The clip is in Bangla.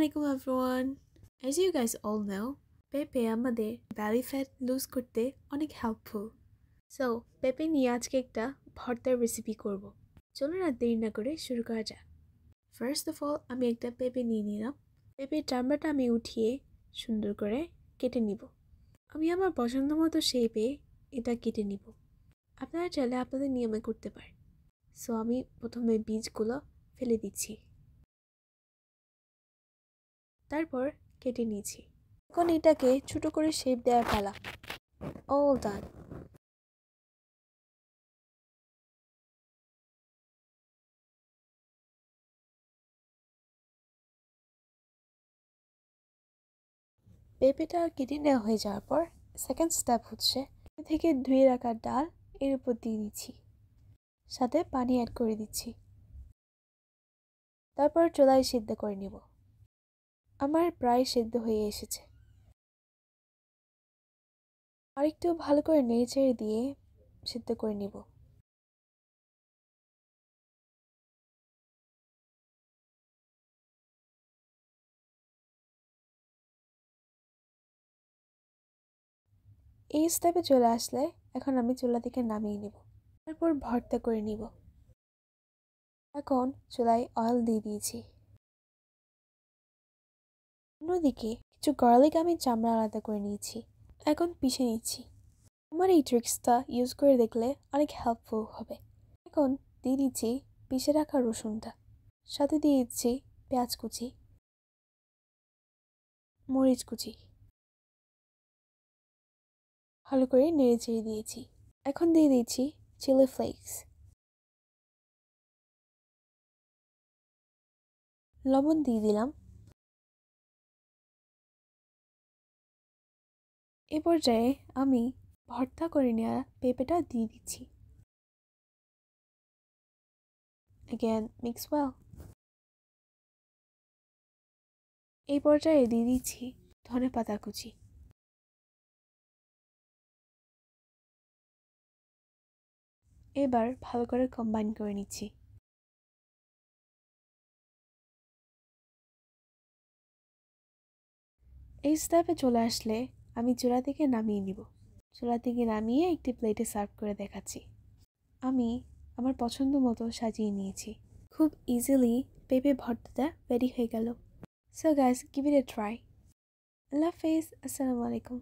Assalamualaikum everyone. As you guys all know, পেঁপে আমাদের belly fat lose করতে অনেক হেল্পফুল। সো পেঁপে নিয়ে আজকে একটা ভর্তার রেসিপি করব। চলুন আর দেরি না করে শুরু করা যাক। ফার্স্ট অফ অল আমি একটা পেঁপে নিয়ে নিলাম। পেঁপের চামড়াটা আমি উঠিয়ে সুন্দর করে কেটে নিব। আমি আমার পছন্দ মতো শেপে এটা কেটে নিব। আপনারা চাইলে আপনাদের নিয়মে করতে পারেন। সো আমি প্রথমে বীজগুলো ফেলে দিচ্ছি, তারপর কেটে নিয়েছি। এখন এটাকে ছোট করে শেপ দেওয়ার পালা। All done. পেঁপেটা কেটে নেওয়া হয়ে যাওয়ার পর সেকেন্ড স্টেপ হচ্ছে থেকে ধুয়ে রাখা ডাল এর উপর দিয়ে দিচ্ছি, সাথে পানি অ্যাড করে দিচ্ছি। তারপর চুলায় সিদ্ধ করে নিব। আমার প্রায় সিদ্ধ হয়ে এসেছে। আরেকটু ভালো করে নেড়েচেড়ে দিয়ে সিদ্ধ করে নিব। এই স্টেপে চলে আসলে এখন আমি চুলা থেকে নামিয়ে নিব। তারপর ভর্তা করে নিব। এখন চুলায় অয়েল দিয়ে দিয়েছি। অন্যদিকে কিছু গার্লিক আমি চামড়া আলাদা করে নিয়েছি। এখন পিষে নিচ্ছি। আমার এই ট্রিক্সটা ইউজ করে দেখলে অনেক হেল্পফুল হবে। এখন দিয়ে দিচ্ছি পিষে রাখা রসুনটা, সাথে দিয়ে দিচ্ছি পেঁয়াজ কুচি, মরিচ কুচি। ভালো করে নেড়ে চেড়ে দিয়েছি। এখন দিয়ে দিচ্ছি চিলি ফ্লেক্স, লবণ দিয়ে দিলাম। এ পর্যায়ে আমি ভর্তা করে নেওয়া পেঁপেটা দিয়ে দিচ্ছি। Again, mix well. এই পর্যায়ে দিয়ে দিচ্ছি ধনেপাতা কুচি। এবার ভালো করে কম্বাইন করে নিচ্ছি। এই স্টেপে চলে আসলে আমি চুলা থেকে নামিয়ে নিব। চুলা থেকে নামিয়ে একটি প্লেটে সার্ভ করে দেখাচ্ছি। আমি আমার পছন্দ মতো সাজিয়ে নিয়েছি। খুব ইজিলি পেঁপে ভর্তাটা রেডি হয়ে গেল। So guys, give it a try. আল্লাহ হাফেজ। আসসালামু আলাইকুম।